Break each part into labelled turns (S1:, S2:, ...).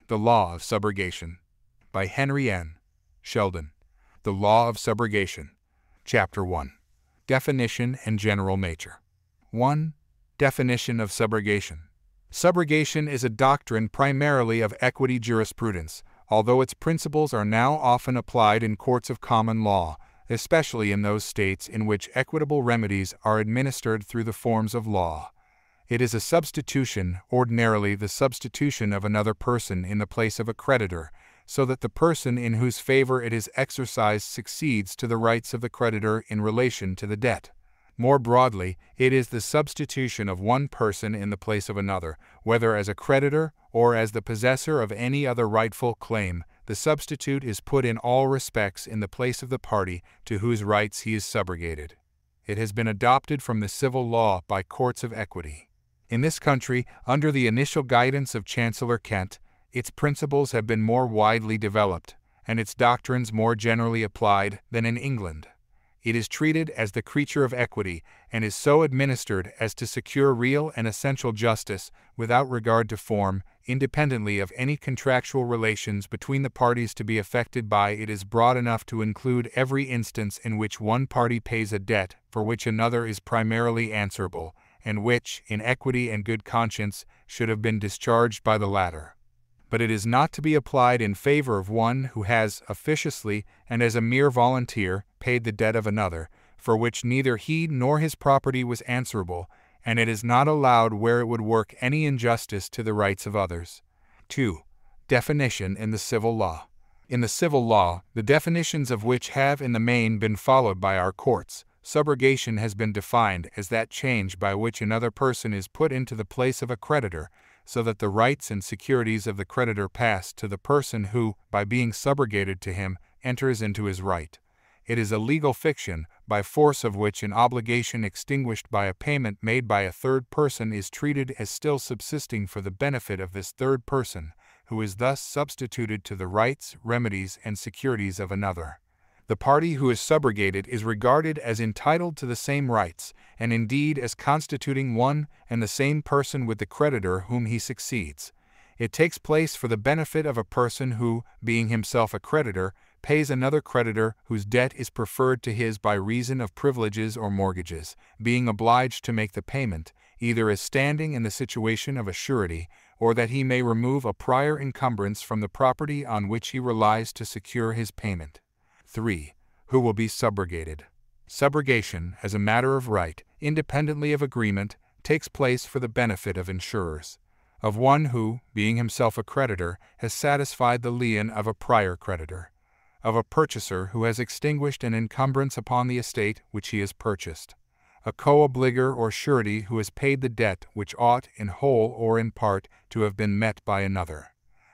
S1: The Law of Subrogation by Henry N. Sheldon. The Law of Subrogation. Chapter 1. Definition and General Nature. 1. Definition of subrogation. Subrogation is a doctrine primarily of equity jurisprudence, although its principles are now often applied in courts of common law, especially in those states in which equitable remedies are administered through the forms of law. It is a substitution, ordinarily the substitution of another person in the place of a creditor, so that the person in whose favor it is exercised succeeds to the rights of the creditor in relation to the debt. More broadly, it is the substitution of one person in the place of another, whether as a creditor or as the possessor of any other rightful claim. The substitute is put in all respects in the place of the party to whose rights he is subrogated. It has been adopted from the civil law by courts of equity. In this country, under the initial guidance of Chancellor Kent, its principles have been more widely developed, and its doctrines more generally applied than in England. It is treated as the creature of equity, and is so administered as to secure real and essential justice without regard to form, independently of any contractual relations between the parties to be affected by it. Is broad enough to include every instance in which one party pays a debt for which another is primarily answerable, and which, in equity and good conscience, should have been discharged by the latter. But it is not to be applied in favor of one who has, officiously and as a mere volunteer, paid the debt of another, for which neither he nor his property was answerable, and it is not allowed where it would work any injustice to the rights of others. 2. Definition in the civil law. In the civil law, the definitions of which have in the main been followed by our courts, subrogation has been defined as that change by which another person is put into the place of a creditor, so that the rights and securities of the creditor pass to the person who, by being subrogated to him, enters into his right. It is a legal fiction, by force of which an obligation extinguished by a payment made by a third person is treated as still subsisting for the benefit of this third person, who is thus substituted to the rights, remedies, and securities of another. The party who is subrogated is regarded as entitled to the same rights, and indeed as constituting one and the same person with the creditor whom he succeeds. It takes place for the benefit of a person who, being himself a creditor, pays another creditor whose debt is preferred to his by reason of privileges or mortgages, being obliged to make the payment, either as standing in the situation of a surety, or that he may remove a prior encumbrance from the property on which he relies to secure his payment. 3. Who will be subrogated. Subrogation, as a matter of right, independently of agreement, takes place for the benefit of insurers, of one who, being himself a creditor, has satisfied the lien of a prior creditor, of a purchaser who has extinguished an encumbrance upon the estate which he has purchased, a co-obligor or surety who has paid the debt which ought, in whole or in part, to have been met by another,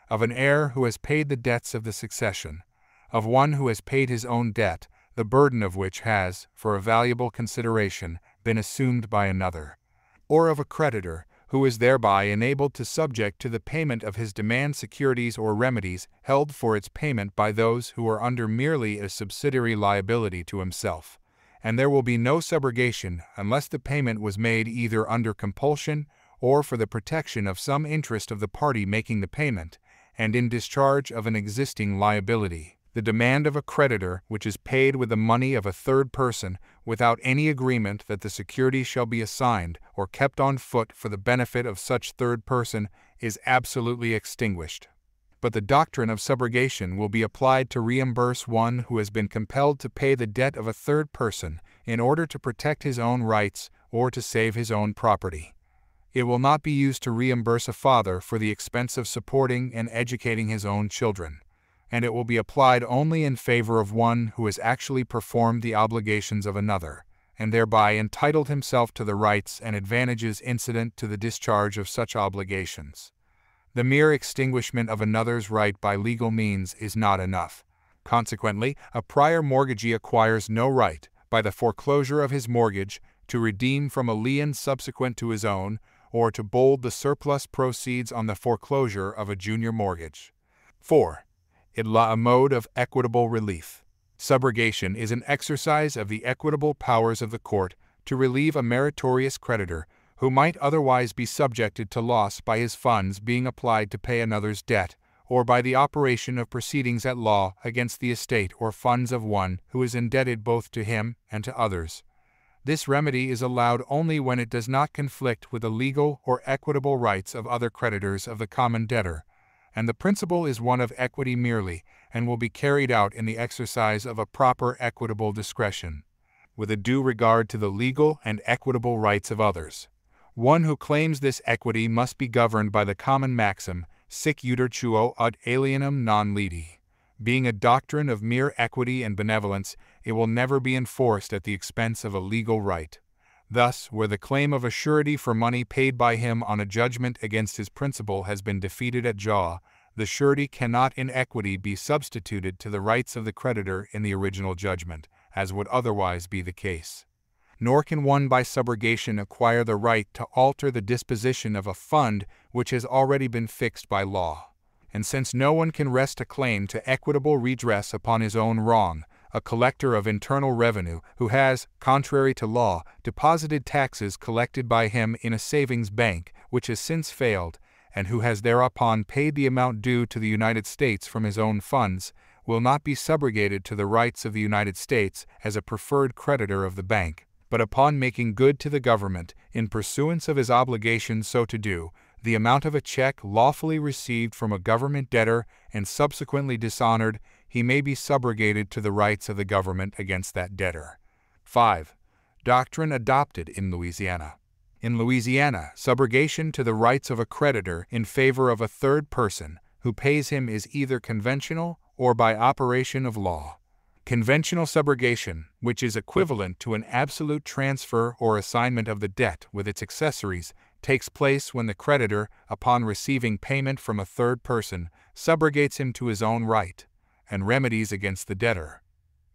S1: of an heir who has paid the debts of the succession, of one who has paid his own debt, the burden of which has, for a valuable consideration, been assumed by another, or of a creditor, who is thereby enabled to subject to the payment of his demand securities or remedies held for its payment by those who are under merely a subsidiary liability to himself. And there will be no subrogation unless the payment was made either under compulsion or for the protection of some interest of the party making the payment, and in discharge of an existing liability. The demand of a creditor which is paid with the money of a third person without any agreement that the security shall be assigned or kept on foot for the benefit of such third person is absolutely extinguished. But the doctrine of subrogation will be applied to reimburse one who has been compelled to pay the debt of a third person in order to protect his own rights or to save his own property. It will not be used to reimburse a father for the expense of supporting and educating his own children, and it will be applied only in favor of one who has actually performed the obligations of another, and thereby entitled himself to the rights and advantages incident to the discharge of such obligations. The mere extinguishment of another's right by legal means is not enough. Consequently, a prior mortgagee acquires no right, by the foreclosure of his mortgage, to redeem from a lien subsequent to his own, or to bold the surplus proceeds on the foreclosure of a junior mortgage. 4. A mode of equitable relief. Subrogation is an exercise of the equitable powers of the court to relieve a meritorious creditor who might otherwise be subjected to loss by his funds being applied to pay another's debt, or by the operation of proceedings at law against the estate or funds of one who is indebted both to him and to others. This remedy is allowed only when it does not conflict with the legal or equitable rights of other creditors of the common debtor, and the principle is one of equity merely, and will be carried out in the exercise of a proper equitable discretion, with a due regard to the legal and equitable rights of others. One who claims this equity must be governed by the common maxim, sic uter tuo ad alienum non lidi. Being a doctrine of mere equity and benevolence, it will never be enforced at the expense of a legal right. Thus, where the claim of a surety for money paid by him on a judgment against his principal has been defeated at jaw, the surety cannot in equity be substituted to the rights of the creditor in the original judgment, as would otherwise be the case. Nor can one by subrogation acquire the right to alter the disposition of a fund which has already been fixed by law. And since no one can rest a claim to equitable redress upon his own wrong, a collector of internal revenue who has, contrary to law, deposited taxes collected by him in a savings bank which has since failed, and who has thereupon paid the amount due to the United States from his own funds, will not be subrogated to the rights of the United States as a preferred creditor of the bank, but upon making good to the government, in pursuance of his obligation so to do, the amount of a check lawfully received from a government debtor and subsequently dishonored, he may be subrogated to the rights of the government against that debtor. 5. Doctrine adopted in Louisiana. In Louisiana, subrogation to the rights of a creditor in favor of a third person who pays him is either conventional or by operation of law. Conventional subrogation, which is equivalent to an absolute transfer or assignment of the debt with its accessories, takes place when the creditor, upon receiving payment from a third person, subrogates him to his own right, and remedies against the debtor.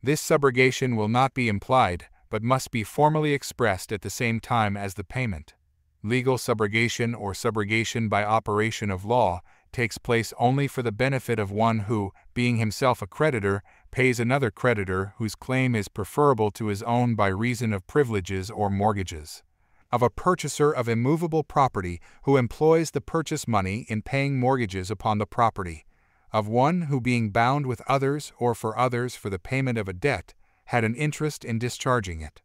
S1: This subrogation will not be implied, but must be formally expressed at the same time as the payment. Legal subrogation or subrogation by operation of law takes place only for the benefit of one who, being himself a creditor, pays another creditor whose claim is preferable to his own by reason of privileges or mortgages. Of a purchaser of immovable property who employs the purchase money in paying mortgages upon the property. Of one who, being bound with others or for others for the payment of a debt, had an interest in discharging it.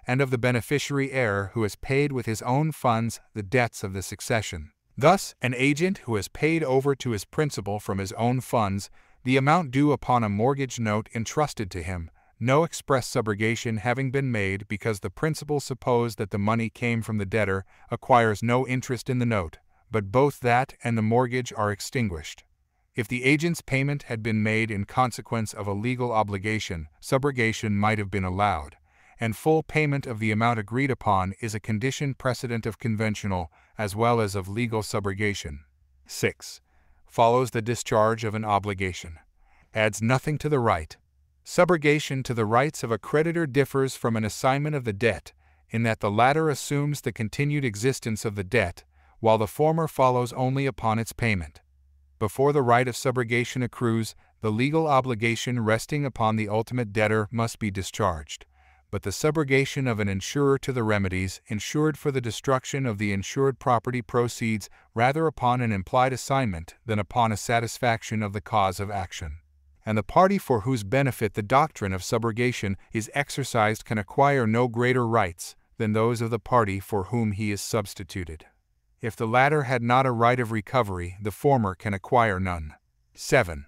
S1: And of the beneficiary heir who has paid with his own funds the debts of the succession. Thus, an agent who has paid over to his principal from his own funds the amount due upon a mortgage note entrusted to him, no express subrogation having been made because the principal supposed that the money came from the debtor, acquires no interest in the note, but both that and the mortgage are extinguished. If the agent's payment had been made in consequence of a legal obligation, subrogation might have been allowed, and full payment of the amount agreed upon is a condition precedent of conventional as well as of legal subrogation. 6. Follows the discharge of an obligation. Adds nothing to the right. Subrogation to the rights of a creditor differs from an assignment of the debt, in that the latter assumes the continued existence of the debt, while the former follows only upon its payment. Before the right of subrogation accrues, the legal obligation resting upon the ultimate debtor must be discharged, but the subrogation of an insurer to the remedies insured for the destruction of the insured property proceeds rather upon an implied assignment than upon a satisfaction of the cause of action. And the party for whose benefit the doctrine of subrogation is exercised can acquire no greater rights than those of the party for whom he is substituted. If the latter had not a right of recovery, the former can acquire none. 7.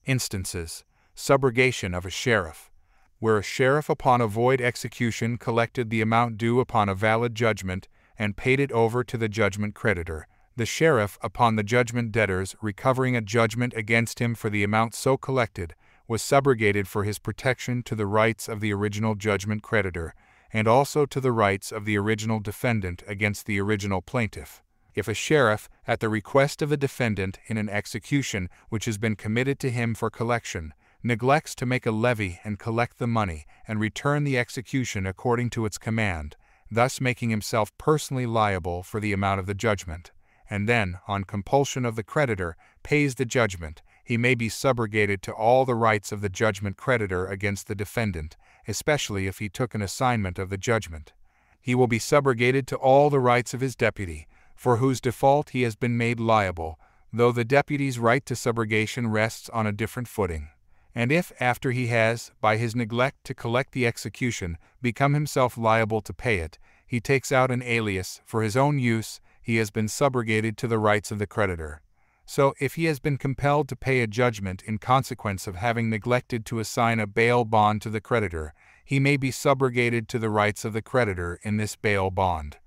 S1: Instances. Subrogation of a sheriff. Where a sheriff upon a void execution collected the amount due upon a valid judgment and paid it over to the judgment creditor, the sheriff, upon the judgment debtors recovering a judgment against him for the amount so collected, was subrogated for his protection to the rights of the original judgment creditor, and also to the rights of the original defendant against the original plaintiff. If a sheriff, at the request of the defendant in an execution which has been committed to him for collection, neglects to make a levy and collect the money and return the execution according to its command, thus making himself personally liable for the amount of the judgment, and then, on compulsion of the creditor, pays the judgment, he may be subrogated to all the rights of the judgment creditor against the defendant, especially if he took an assignment of the judgment. He will be subrogated to all the rights of his deputy, for whose default he has been made liable, though the deputy's right to subrogation rests on a different footing. And if, after he has, by his neglect to collect the execution, become himself liable to pay it, he takes out an alias for his own use, he has been subrogated to the rights of the creditor. So, if he has been compelled to pay a judgment in consequence of having neglected to assign a bail bond to the creditor, he may be subrogated to the rights of the creditor in this bail bond.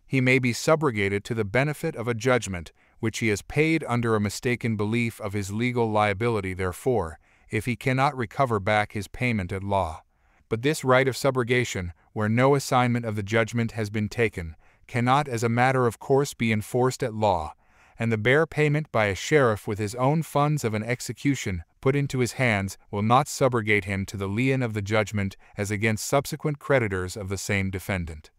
S1: He may be subrogated to the benefit of a judgment which he has paid under a mistaken belief of his legal liability therefor, if he cannot recover back his payment at law. But this right of subrogation, where no assignment of the judgment has been taken, cannot as a matter of course be enforced at law, and the bare payment by a sheriff with his own funds of an execution put into his hands will not subrogate him to the lien of the judgment as against subsequent creditors of the same defendant.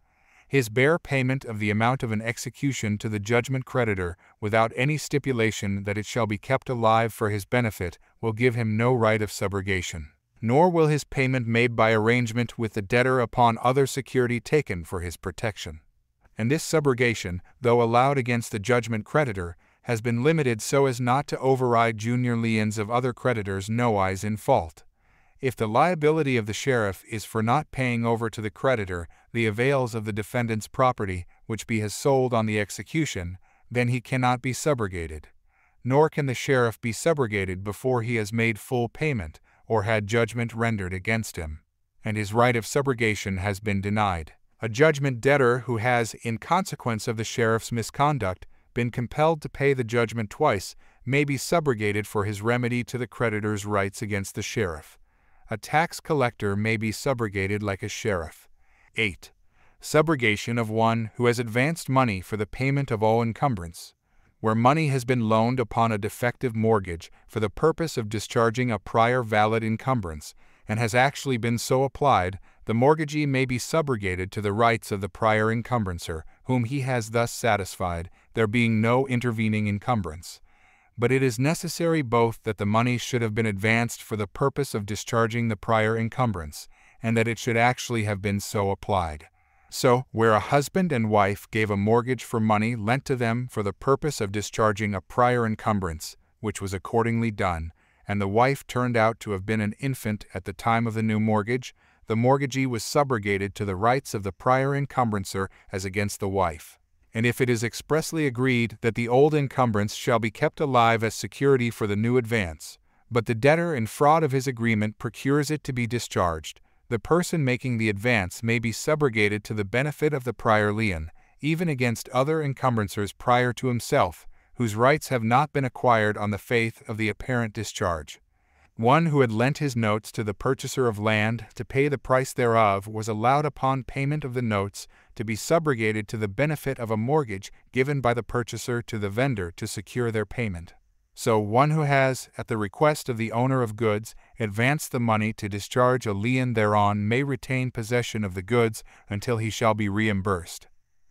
S1: His bare payment of the amount of an execution to the judgment creditor, without any stipulation that it shall be kept alive for his benefit, will give him no right of subrogation. Nor will his payment made by arrangement with the debtor upon other security taken for his protection. And this subrogation, though allowed against the judgment creditor, has been limited so as not to override junior liens of other creditors nowise in fault. If the liability of the sheriff is for not paying over to the creditor the avails of the defendant's property which he has sold on the execution, then he cannot be subrogated. Nor can the sheriff be subrogated before he has made full payment or had judgment rendered against him, and his right of subrogation has been denied. A judgment debtor who has, in consequence of the sheriff's misconduct, been compelled to pay the judgment twice may be subrogated for his remedy to the creditor's rights against the sheriff. A tax collector may be subrogated like a sheriff. 8. Subrogation of one who has advanced money for the payment of all encumbrance. Where money has been loaned upon a defective mortgage for the purpose of discharging a prior valid encumbrance, and has actually been so applied, the mortgagee may be subrogated to the rights of the prior encumbrancer, whom he has thus satisfied, there being no intervening encumbrance. But it is necessary both that the money should have been advanced for the purpose of discharging the prior encumbrance, and that it should actually have been so applied. So, where a husband and wife gave a mortgage for money lent to them for the purpose of discharging a prior encumbrance, which was accordingly done, and the wife turned out to have been an infant at the time of the new mortgage, the mortgagee was subrogated to the rights of the prior encumbrancer as against the wife. And if it is expressly agreed that the old encumbrance shall be kept alive as security for the new advance, but the debtor in fraud of his agreement procures it to be discharged, the person making the advance may be subrogated to the benefit of the prior lien, even against other encumbrances prior to himself, whose rights have not been acquired on the faith of the apparent discharge. One who had lent his notes to the purchaser of land to pay the price thereof was allowed upon payment of the notes to be subrogated to the benefit of a mortgage given by the purchaser to the vendor to secure their payment. So one who has, at the request of the owner of goods, advanced the money to discharge a lien thereon may retain possession of the goods until he shall be reimbursed.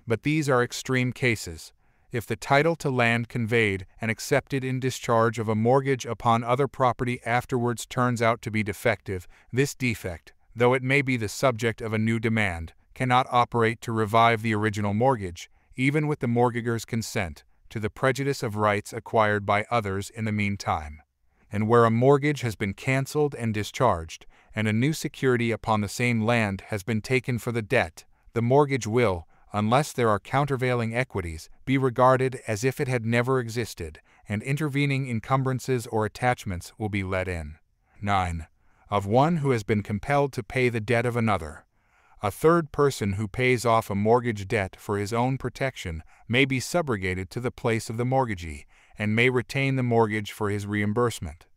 S1: But these are extreme cases. If the title to land conveyed and accepted in discharge of a mortgage upon other property afterwards turns out to be defective, this defect, though it may be the subject of a new demand, cannot operate to revive the original mortgage, even with the mortgagor's consent, to the prejudice of rights acquired by others in the meantime. And where a mortgage has been cancelled and discharged, and a new security upon the same land has been taken for the debt, the mortgage will, unless there are countervailing equities, be regarded as if it had never existed, and intervening encumbrances or attachments will be let in. 9. Of one who has been compelled to pay the debt of another. A third person who pays off a mortgage debt for his own protection may be subrogated to the place of the mortgagee, and may retain the mortgage for his reimbursement.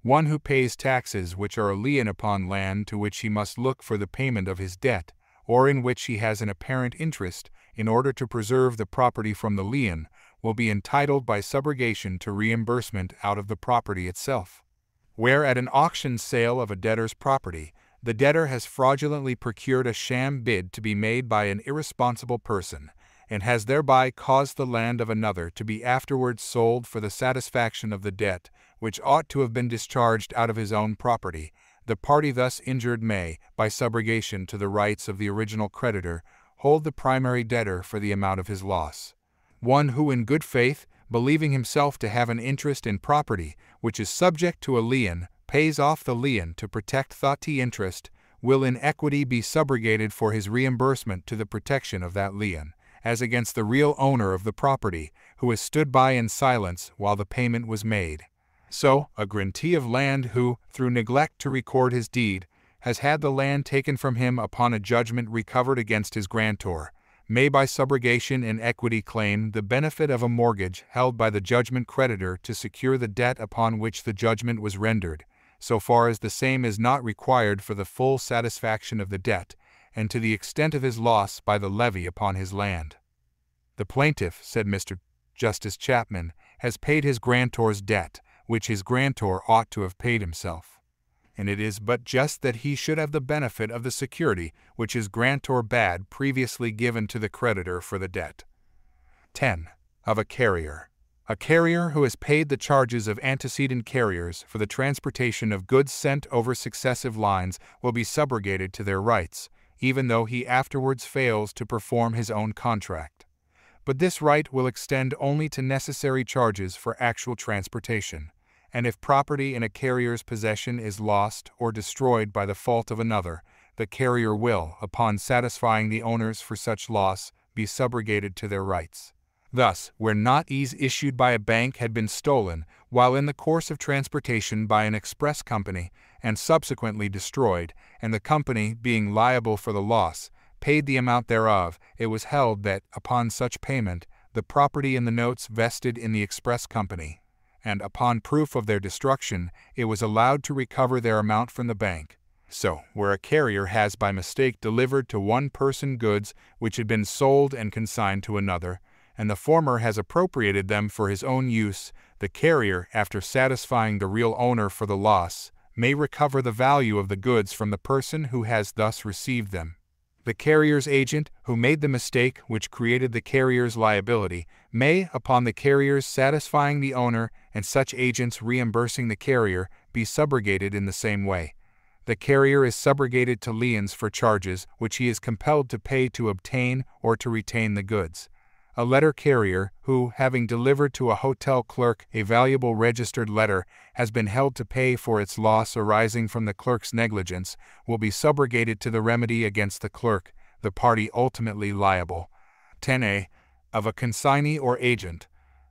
S1: One who pays taxes which are a lien upon land to which he must look for the payment of his debt, or in which he has an apparent interest, in order to preserve the property from the lien, will be entitled by subrogation to reimbursement out of the property itself. Where at an auction sale of a debtor's property, the debtor has fraudulently procured a sham bid to be made by an irresponsible person, and has thereby caused the land of another to be afterwards sold for the satisfaction of the debt, which ought to have been discharged out of his own property, the party thus injured may, by subrogation to the rights of the original creditor, hold the primary debtor for the amount of his loss. One who in good faith, believing himself to have an interest in property which is subject to a lien, pays off the lien to protect the interest, will in equity be subrogated for his reimbursement to the protection of that lien, as against the real owner of the property, who has stood by in silence while the payment was made. So, a grantee of land who, through neglect to record his deed, has had the land taken from him upon a judgment recovered against his grantor, may by subrogation in equity claim the benefit of a mortgage held by the judgment creditor to secure the debt upon which the judgment was rendered, so far as the same is not required for the full satisfaction of the debt, and to the extent of his loss by the levy upon his land. The plaintiff, said Mr. Justice Chapman, has paid his grantor's debt, which his grantor ought to have paid himself. And it is but just that he should have the benefit of the security which his grantor bade previously given to the creditor for the debt. 10. Of a carrier. A carrier who has paid the charges of antecedent carriers for the transportation of goods sent over successive lines will be subrogated to their rights, even though he afterwards fails to perform his own contract. But this right will extend only to necessary charges for actual transportation, and if property in a carrier's possession is lost or destroyed by the fault of another, the carrier will, upon satisfying the owners for such loss, be subrogated to their rights. Thus, where notees issued by a bank had been stolen while in the course of transportation by an express company and subsequently destroyed, and the company, being liable for the loss, paid the amount thereof, it was held that, upon such payment, the property in the notes vested in the express company, and upon proof of their destruction, it was allowed to recover their amount from the bank. So, where a carrier has by mistake delivered to one person goods which had been sold and consigned to another, and the former has appropriated them for his own use, the carrier, after satisfying the real owner for the loss, may recover the value of the goods from the person who has thus received them. The carrier's agent, who made the mistake which created the carrier's liability, may, upon the carrier's satisfying the owner and such agents reimbursing the carrier, be subrogated in the same way. The carrier is subrogated to liens for charges which he is compelled to pay to obtain or to retain the goods. A letter carrier, who, having delivered to a hotel clerk a valuable registered letter, has been held to pay for its loss arising from the clerk's negligence, will be subrogated to the remedy against the clerk, the party ultimately liable. 10a. Of a consignee or agent.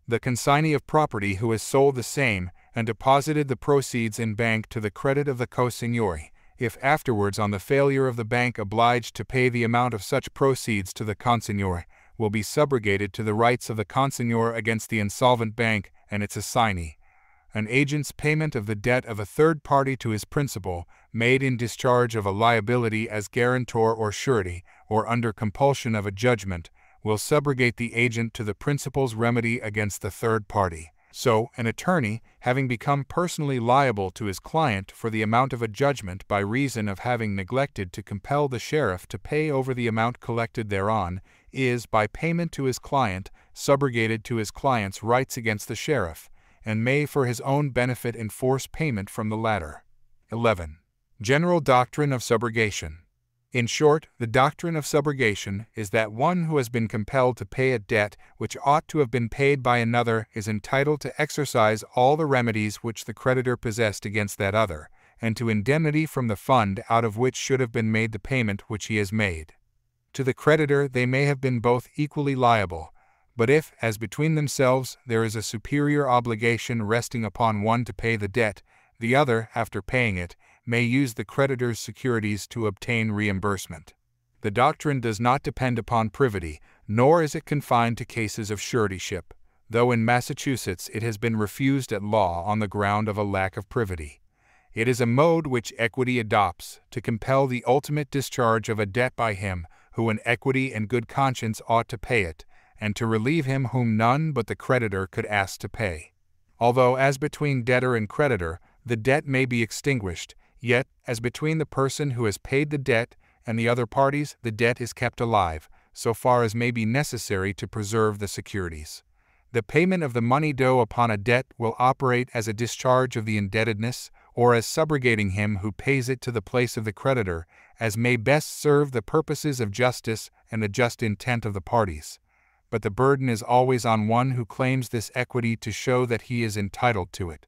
S1: The consignee of property who has sold the same and deposited the proceeds in bank to the credit of the consignor, if afterwards on the failure of the bank obliged to pay the amount of such proceeds to the consignor, will be subrogated to the rights of the consignor against the insolvent bank and its assignee. An agent's payment of the debt of a third party to his principal, made in discharge of a liability as guarantor or surety, or under compulsion of a judgment, will subrogate the agent to the principal's remedy against the third party. So, an attorney, having become personally liable to his client for the amount of a judgment by reason of having neglected to compel the sheriff to pay over the amount collected thereon, is, by payment to his client, subrogated to his client's rights against the sheriff, and may for his own benefit enforce payment from the latter. 11. General Doctrine of Subrogation. In short, the doctrine of subrogation is that one who has been compelled to pay a debt which ought to have been paid by another is entitled to exercise all the remedies which the creditor possessed against that other, and to indemnity from the fund out of which should have been made the payment which he has made. To the creditor they may have been both equally liable, but if, as between themselves, there is a superior obligation resting upon one to pay the debt, the other, after paying it, may use the creditor's securities to obtain reimbursement. The doctrine does not depend upon privity, nor is it confined to cases of suretyship, though in Massachusetts it has been refused at law on the ground of a lack of privity. It is a mode which equity adopts to compel the ultimate discharge of a debt by him who in equity and good conscience ought to pay it, and to relieve him whom none but the creditor could ask to pay. Although as between debtor and creditor the debt may be extinguished, yet, as between the person who has paid the debt and the other parties, the debt is kept alive, so far as may be necessary to preserve the securities. The payment of the money due upon a debt will operate as a discharge of the indebtedness, or as subrogating him who pays it to the place of the creditor, as may best serve the purposes of justice and the just intent of the parties. but the burden is always on one who claims this equity to show that he is entitled to it.